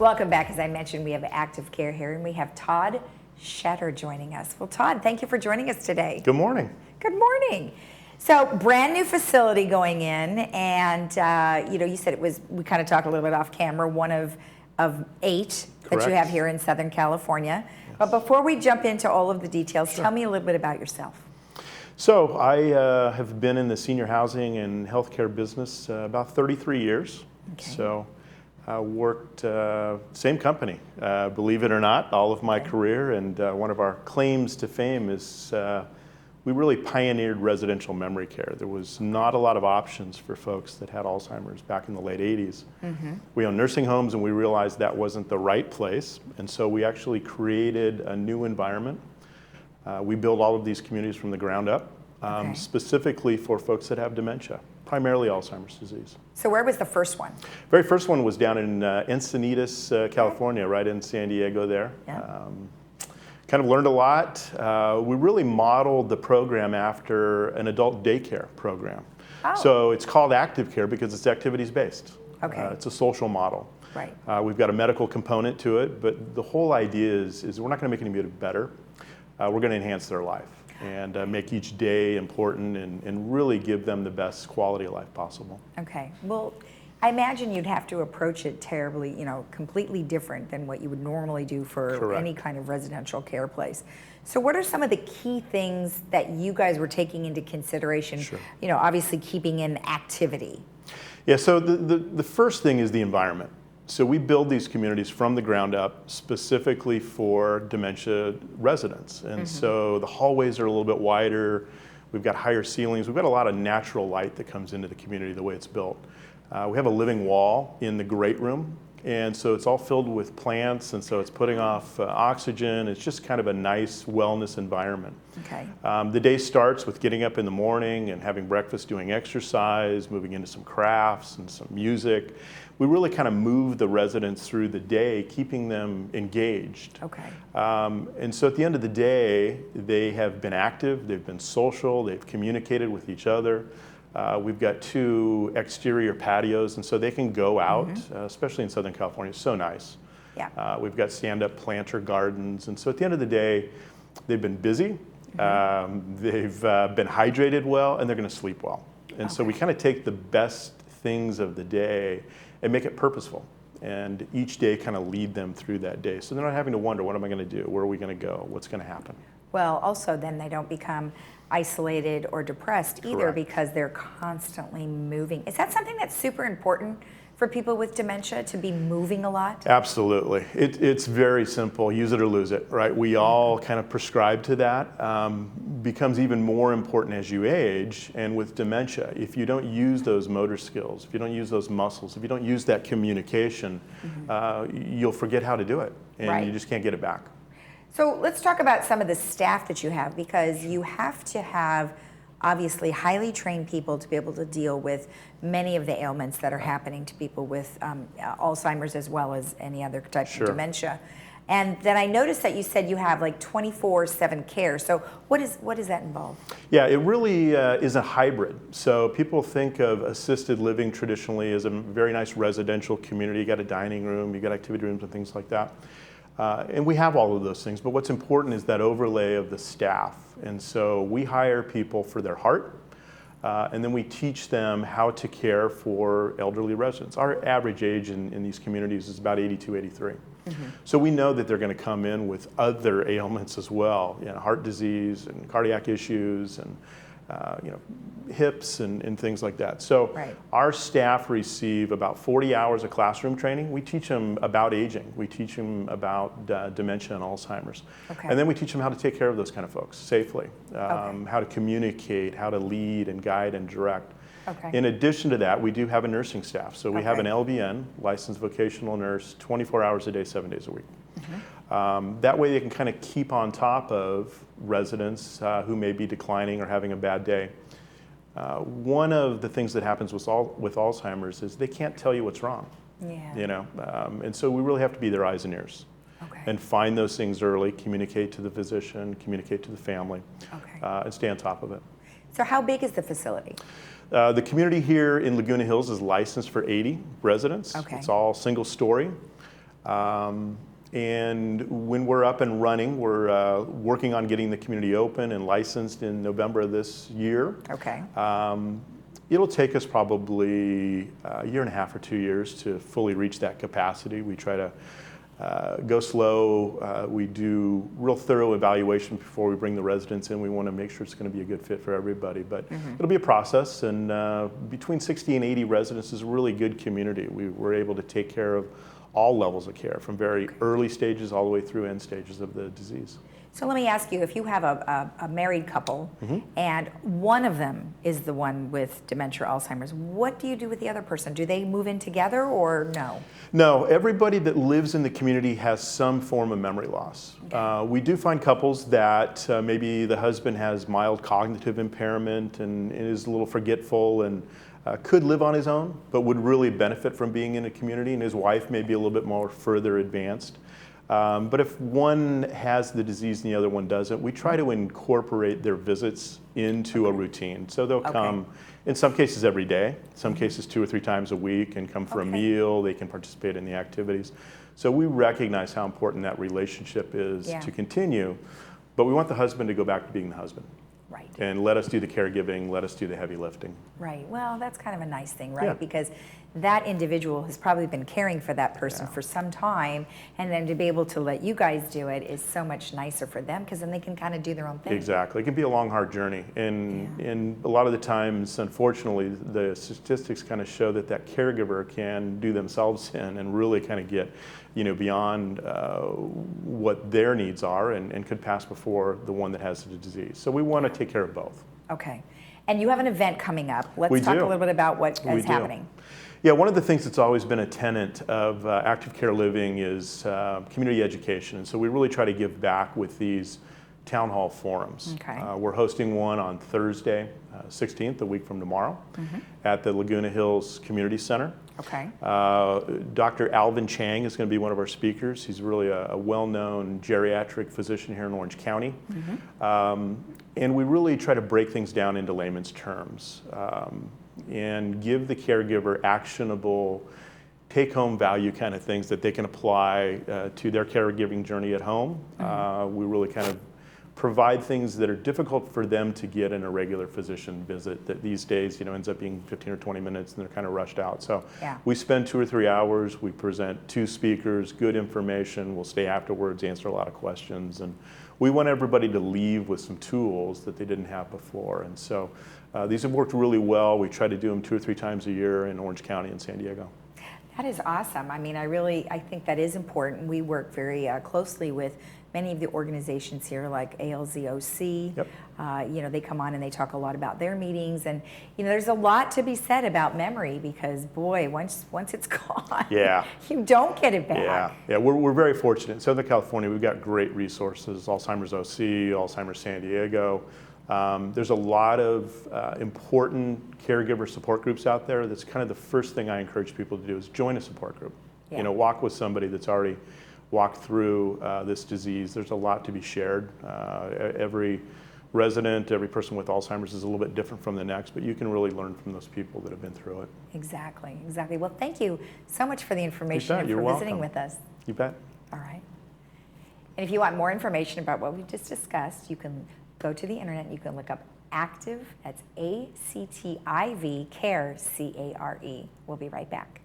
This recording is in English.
Welcome back. As I mentioned, we have ActivCare here, and we have Todd Shetter joining us. Well, Todd, thank you for joining us today. Good morning. Good morning. So, brand new facility going in, and you said it was. We kind of talked a little bit off camera. One of 8 Correct. that you have here in Southern California. Yes. But before we jump into all of the details, Sure. Tell me a little bit about yourself. So I have been in the senior housing and healthcare business about 33 years. Okay. So I worked same company, believe it or not, all of my career. And one of our claims to fame is we really pioneered residential memory care. There was not a lot of options for folks that had Alzheimer's back in the late 80s. Mm-hmm. We owned nursing homes, and we realized that wasn't the right place. And so we actually created a new environment. We build all of these communities from the ground up, specifically for folks that have dementia, primarily Alzheimer's disease. So where was the first one? Very first one was down in Encinitas, California, right in San Diego there. Yeah. Kind of learned a lot. We really modeled the program after an adult daycare program. Oh. So it's called ActivCare because it's activities-based. Okay. It's a social model. Right. We've got a medical component to it, but the whole idea is we're not going to make anybody better. We're going to enhance their life and make each day important and really give them the best quality of life possible. Okay. Well, I imagine you'd have to approach it terribly, completely different than what you would normally do for Correct. any kind of residential care place. So what are some of the key things that you guys were taking into consideration? Sure. Obviously keeping in activity. Yeah, so the first thing is the environment. So we build these communities from the ground up specifically for dementia residents. And so the hallways are a little bit wider. We've got higher ceilings. We've got a lot of natural light that comes into the community the way it's built. We have a living wall in the great room, and so it's all filled with plants, and so it's putting off oxygen. It's just kind of a nice wellness environment. Okay. The day starts with getting up in the morning and having breakfast, doing exercise, moving into some crafts and some music. We really kind of move the residents through the day, keeping them engaged. Okay. And so at the end of the day, they have been active, they've been social, they've communicated with each other. We've got 2 exterior patios, and so they can go out, especially in Southern California. It's so nice. Yeah. We've got stand-up planter gardens, and so at the end of the day, they've been busy, they've been hydrated well, and they're going to sleep well. And so we kind of take the best things of the day and make it purposeful, and each day kind of lead them through that day. So they're not having to wonder, what am I going to do? Where are we going to go? What's going to happen? Well, also then they don't become isolated or depressed either. Correct. Because they're constantly moving. Is that something that's super important for people with dementia, to be moving a lot? Absolutely. It's very simple. Use it or lose it, right? We all kind of prescribe to that. Becomes even more important as you age. And with dementia, if you don't use those motor skills, if you don't use those muscles, if you don't use that communication, you'll forget how to do it. And you just can't get it back. So let's talk about some of the staff that you have, because you have to have obviously highly trained people to be able to deal with many of the ailments that are happening to people with Alzheimer's as well as any other type of dementia. And then I noticed that you said you have like 24/7 care. So what does that involve? Yeah, it really is a hybrid. So people think of assisted living traditionally as a very nice residential community. You got a dining room, you got activity rooms and things like that. And we have all of those things, but what's important is that overlay of the staff. And so we hire people for their heart, and then we teach them how to care for elderly residents. Our average age in these communities is about 82, 83. So we know that they're going to come in with other ailments as well, heart disease and cardiac issues and hips and things like that. So our staff receive about 40 hours of classroom training. We teach them about aging. We teach them about dementia and Alzheimer's. And then we teach them how to take care of those kind of folks safely, how to communicate, how to lead and guide and direct. In addition to that, we do have a nursing staff. So we have an LVN, licensed vocational nurse, 24 hours a day, 7 days a week. That way they can kind of keep on top of residents who may be declining or having a bad day. One of the things that happens with Alzheimer's is they can't tell you what's wrong. And so we really have to be their eyes and ears. And find those things early, communicate to the physician, communicate to the family, and stay on top of it. So how big is the facility? The community here in Laguna Hills is licensed for 80 residents. It's all single story. And when we're up and running, we're working on getting the community open and licensed in November of this year. Okay. It'll take us probably a year and a half or 2 years to fully reach that capacity. We try to go slow. We do real thorough evaluation before we bring the residents in. We want to make sure it's going to be a good fit for everybody, but it'll be a process. And between 60 and 80 residents is a really good community. We're able to take care of all levels of care, from very early stages all the way through end stages of the disease. So let me ask you, if you have a married couple and one of them is the one with dementia or Alzheimer's, what do you do with the other person? Do they move in together or no? No, everybody that lives in the community has some form of memory loss. Okay. We do find couples that maybe the husband has mild cognitive impairment and is a little forgetful and could live on his own, but would really benefit from being in a community, and his wife may be a little bit more further advanced. But if one has the disease and the other one doesn't, we try to incorporate their visits into a routine. So they'll come, in some cases every day, some cases 2 or 3 times a week, and come for a meal. They can participate in the activities. So we recognize how important that relationship is to continue, but we want the husband to go back to being the husband. Right. And let us do the caregiving, let us do the heavy lifting. Right. Well, that's kind of a nice thing, right? Yeah. Because that individual has probably been caring for that person for some time, and then to be able to let you guys do it is so much nicer for them, because then they can kind of do their own thing. Exactly. It can be a long, hard journey. And a lot of the times, unfortunately, the statistics kind of show that caregiver can do themselves in and really kind of get beyond what their needs are, and could pass before the one that has the disease. So we want to take care of both. Okay. And you have an event coming up. Let's talk a little bit about what is happening. Yeah, one of the things that's always been a tenet of ActivCare Living is community education. And so we really try to give back with these town hall forums. Okay. We're hosting one on Thursday, 16th, a week from tomorrow, at the Laguna Hills Community Center. Okay. Dr. Alvin Chang is going to be one of our speakers. He's really a well-known geriatric physician here in Orange County. And we really try to break things down into layman's terms and give the caregiver actionable, take-home value kind of things that they can apply to their caregiving journey at home. We really kind of provide things that are difficult for them to get in a regular physician visit that these days, ends up being 15 or 20 minutes and they're kind of rushed out. So we spend 2 or 3 hours, we present 2 speakers, good information, we'll stay afterwards, answer a lot of questions, and we want everybody to leave with some tools that they didn't have before. And so these have worked really well. We try to do them 2 or 3 times a year in Orange County and San Diego. That is awesome. I mean, I think that is important. We work very closely with many of the organizations here, like ALZOC. Yep. They come on and they talk a lot about their meetings, and there's a lot to be said about memory, because boy, once it's gone, you don't get it back. Yeah. We're very fortunate in Southern California. We've got great resources: Alzheimer's OC, Alzheimer's San Diego. There's a lot of important caregiver support groups out there. That's kind of the first thing I encourage people to do, is join a support group. Yeah. Walk with somebody that's already walked through this disease. There's a lot to be shared. Every resident, every person with Alzheimer's is a little bit different from the next, but you can really learn from those people that have been through it. Exactly. Well, thank you so much for the information and for visiting with us. You bet. All right. And if you want more information about what we just discussed, you can go to the internet and you can look up Active, that's ACTIV, CARE, CARE. We'll be right back.